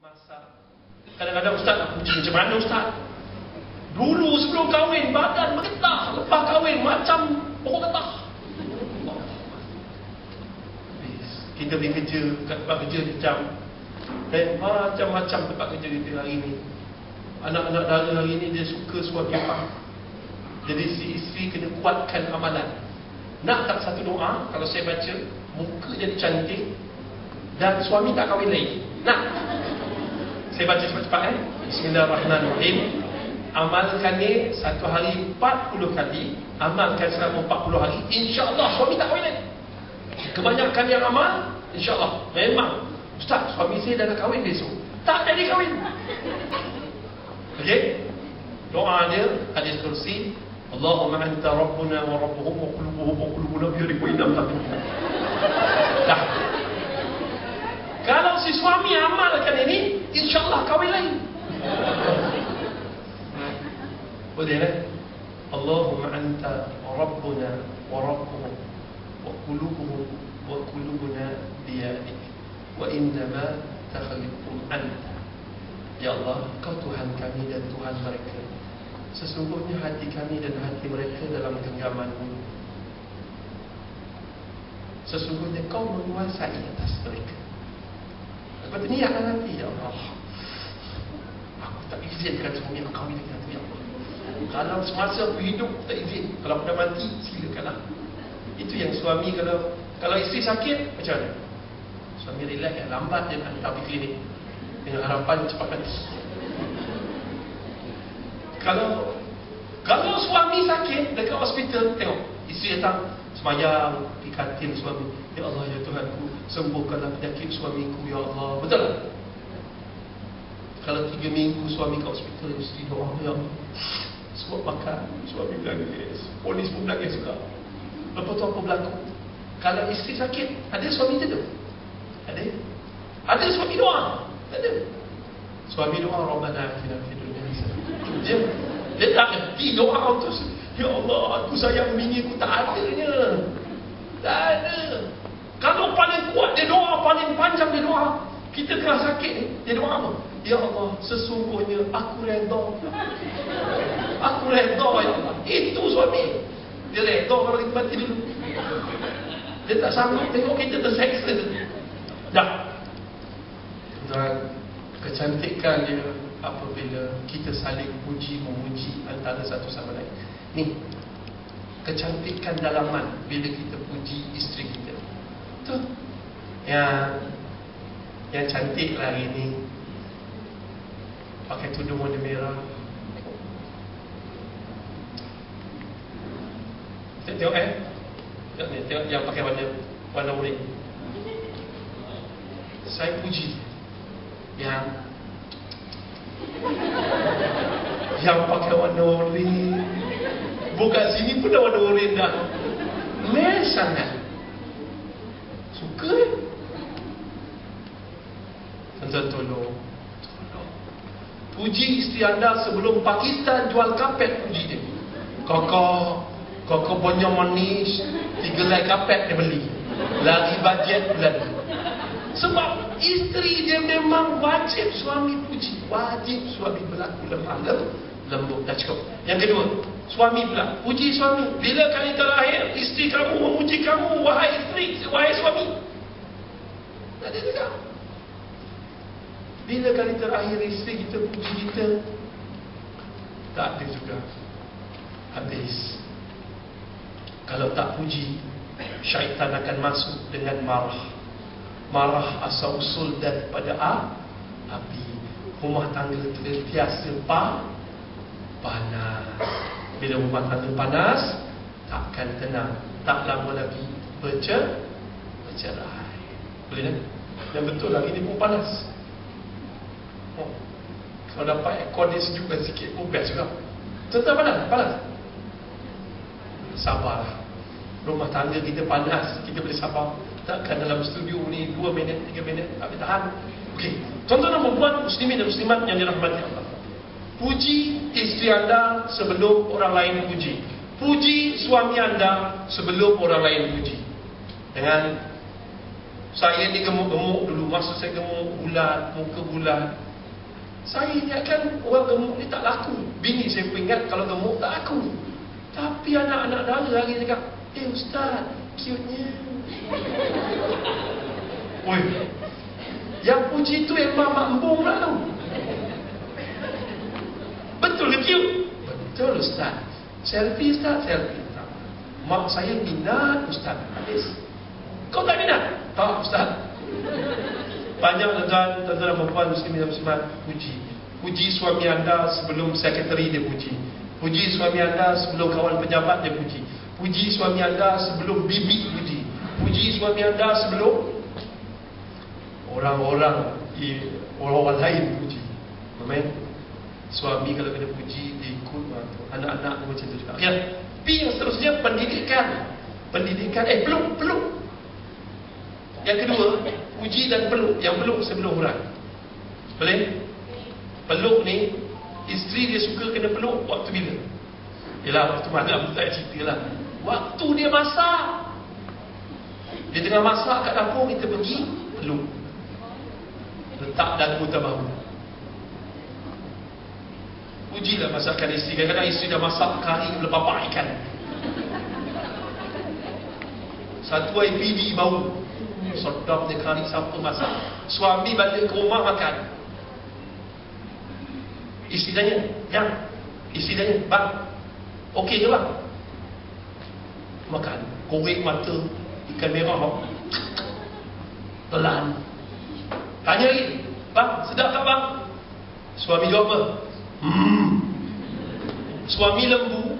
masak. Kadang-kadang ustaz nak puji macam mana ustaz? Dulu sebelum kahwin badan bergetah, lepas kahwin macam pokok getah. Kita pergi kerja kat tempat kerja macam macam-macam tempat kerja kita hari ni. Anak-anak dara hari ni dia suka suami apa. Jadi si isteri kena kuatkan amalan. Nak tak satu doa kalau saya baca, muka jadi cantik dan suami tak kahwin lagi. Nak? Saya baca cepat-cepat Bismillahirrahmanirrahim. Amalkan ni satu hari 40 kali. Amalkan selama 40 hari, insya-Allah suami tak kahwin lagi. Kebanyakan yang amal, insya-Allah. Memang ustaz, suami saya dah nak kahwin besok, tak jadi kahwin. Okey? Doa dia hadis kursi, Allahumma anta rabbuna wa rabbuhum wa qulubuhum wa qulubuna bi yadika wa inna dah. Kalau si suami amalkan ini, insya-Allah kahwin lagi. Boleh kan? Allahumma anta rabbuna wa rabbuhum wa qulubuhum wa qulubuna bi yadika wa innama takhliqum anta. Ya Allah, Kau Tuhan kami dan Tuhan mereka. Sesungguhnya hati kami dan hati mereka dalam genggaman-Mu. Sesungguhnya Kau menguasai atas mereka. Lepas tu niatkan nanti, ya Allah, aku tak izinkan suami aku kahwin dengan tu, ya Allah. Kalau semasa aku hidup, aku tak izin. Kalau aku dah mati, silakanlah. Itu yang suami, kalau isteri sakit, macam mana? Suami relax, lambat dia nak pergi klinik dengan harapan cepat mati. Kalau suami sakit dekat hospital, tengok isteri datang semayang di katil suami, ya Allah, ya Tuhanku, sembuhkanlah penyakit suamiku, ya Allah. Betul tak? Kalau 3 minggu suami kat hospital, isteri doa, ya Allah, sebab makan suami menangis, polis pun menangis juga. Lepas tu apa berlaku? Kalau isteri sakit, ada suami teduh? Ada suami doa? Ada. Suami doa, Rabbana atina fid dunya hasanah. Dia tak erti doa tu. Ya Allah, aku sayang bini aku, tak adanya. Tak ada. Kalau paling kuat dia doa, paling panjang dia doa. Kita kena sakit ni, dia doa apa? Ya Allah, sesungguhnya aku redha. Aku redha, ya Allah. Itu suami. Dia redha kalau kita mati dulu. Dia tak sanggup tengok kita terseksa. Dah. Dan kecantikan dia apabila kita saling puji memuji antara satu sama lain. Ni kecantikan dalaman bila kita puji isteri kita. Tu yang cantik lah hari ni, pakai tudung warna merah. Tengok tengok yang pakai warna oranye. Saya puji yang pakai warna oranye. Bukan sini pun dah warna oranye dah. Merah sangat. Suka. Tuan tolong. Puji isteri anda sebelum Pakistan jual kapet, puji dia. Kakak banyak manis, 3 helai kapet dia beli. Lari bajet bulan. Sebab isteri dia memang wajib suami puji. Wajib suami berlaku lemah lembut. Dah cukup. Yang kedua, suami pula puji suami. Bila kali terakhir isteri kamu memuji kamu, wahai isteri, wahai suami? Tak ada juga. Bila kali terakhir isteri kita puji kita? Tak ada juga. Habis. Kalau tak puji, syaitan akan masuk dengan marah. Marah asal usul daripada api. Rumah tangga tertiasa panas. Bila rumah tangga panas, takkan tenang. Tak lama lagi bercerai. Boleh kan? Yang betul lagi ni pun panas. Kalau dapat aircon dia sejukkan sikit pun best juga. Contoh panas. Sabarlah. Rumah tangga kita panas, kita boleh sabar. Takkan dalam studio ni 2 minit, 3 minit tak boleh tahan. Okey. Contoh nombor 4, muslimin dan muslimat yang dirahmati Allah. Puji isteri anda sebelum orang lain puji. Puji suami anda sebelum orang lain puji. Dengan Saya ni gemuk-gemuk dulu. Maksud saya gemuk bulat, muka bulat. Saya ingatkan orang gemuk ni tak laku. Bini saya pun ingat kalau gemuk tak laku. Tapi anak-anak dara lagi cakap, Ustaz, cute-nya. Oi, yang puji tu memang mak embung lah tu. Betul ke cute? Betul Ustaz. Selfie Ustaz, selfie. Mak saya minat Ustaz. Habis. Kau tak minat? Tak Ustaz. Banyak tuan-tuan dan perempuan muslimin dan muslimat puji. Puji suami anda sebelum sekretari dia puji. Puji suami anda sebelum kawan pejabat dia puji. Puji suami anda sebelum bibi puji. Puji suami anda sebelum orang-orang lain puji. Amen. Suami kalau kena puji dia ikut, anak-anak macam tu juga. Okey. Tapi yang seterusnya pendidikan. Peluk. Yang kedua, puji dan peluk. Yang peluk sebelum hurang. Boleh? Peluk ni, isteri dia suka kena peluk waktu bila? Yelah, waktu malam tak cerita lah. Waktu dia masak. Dia tengah masak kat dapur, kita pergi peluk. Letak dagu tabahu. Pujilah masakan isteri. Kadang-kadang isteri dah masak kari kepala papak ikan. Satu IPD bau. Sedapnya kari siapa masak. Suami balik ke rumah makan. Isteri tanya, isteri tanya, bang, okey ke bang? Makan, korek mata, ikan merah, telan. Tanya lagi, bang, sedap tak bang? Suami jawab apa? Suami lembu.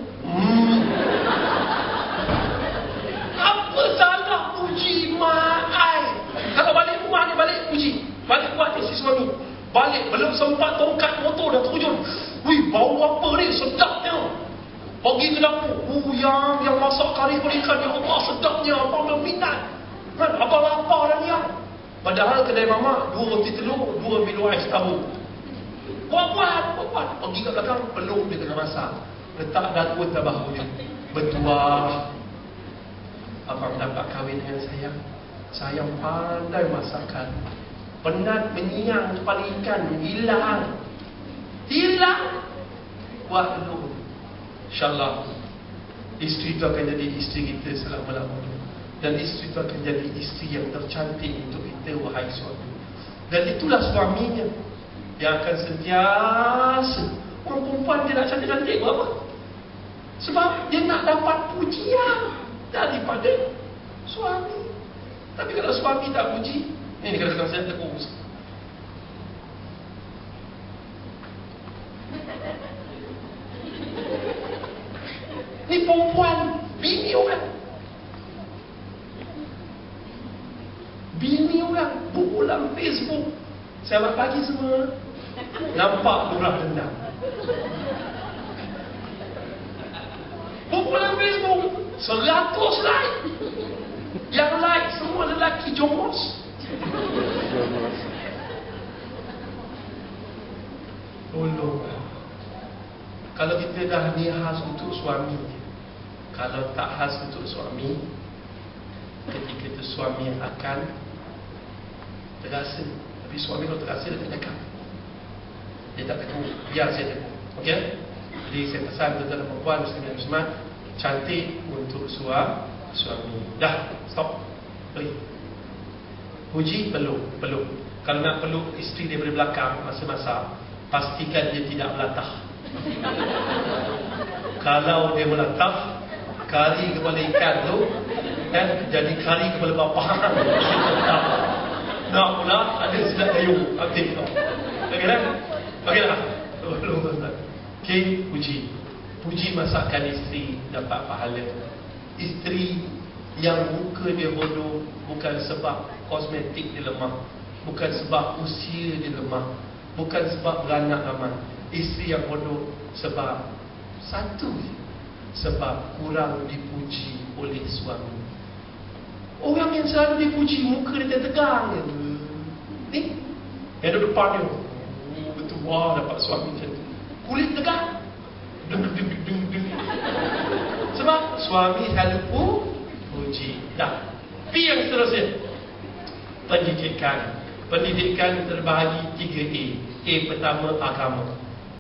Apa salah puji mak ai? Kalau balik rumah ni balik puji. Balik buat si suami. Balik belum sempat tongkat motor dah terjun. Wih, bau apa ni? Sedapnya. Pergi ke dapur. Yang masak kari ikan, ya Allah, sedapnya. Abang dah minat. Kan, abang lapar dah ni. Padahal kedai mamak 2 roti telur, 2 milo ais tahu. Buat. Pergi kat belakang, peluk dia tengah masak. Letak dagu tabahu dia. Bertuah. Abang dapat kahwin dengan saya. Saya pandai masakkan. Penat menyiang kepala ikan, hilang. Buat dulu. InsyaAllah isteri itu akan jadi isteri kita selama-lamanya. Dan isteri itu akan jadi isteri yang tercantik untuk kita, wahai suami. Dan itulah suaminya yang akan sentiasa. Orang perempuan dia nak cantik-cantik buat apa? Sebab dia nak dapat pujian daripada suami. Tapi kalau suami tak puji, ini kadang-kadang saya terus. Ni perempuan, bini orang. Bukulah Facebook. Selamat pagi semua. Nampak lurah dendam. Bukulah Facebook 100 like. Yang like semua lelaki jongos. Tolong. Kalau kita dah ni khas untuk suami, kalau tak khas untuk suami, ketika itu suami akan terasa. Tapi suami kalau terasa dia tak cakap. Dia tak tegur. Biar saya tegur. Okey? Jadi saya pesan tuan-tuan dan perempuan muslimin dan muslimat, cantik untuk suami. Dah, stop. Pergi. Puji, peluk. Kalau nak peluk isteri daripada belakang masa masak, pastikan dia tidak melatah. Kalau dia melatah, kari kepala ikan tu jadi kari kepala bapa. Nak pula ada silat dayung. Aktif tau. Okeylah. Okey, puji masakan isteri dapat pahala. Isteri yang muka dia bodoh bukan sebab kosmetik dia lemah, bukan sebab usia dia lemah, bukan sebab beranak aman. Isteri yang bodoh sebab satu, sebab kurang dipuji oleh suami. Orang yang selalu dipuji, muka dia tegang je. Ni yang ada depan dia, betul, wah, dapat suami macam tu. Kulit tegang, deng. Sebab suami selalu puji. Dah. Pi yang seterusnya, Pendidikan. Pendidikan terbahagi 3A. A pertama, agama.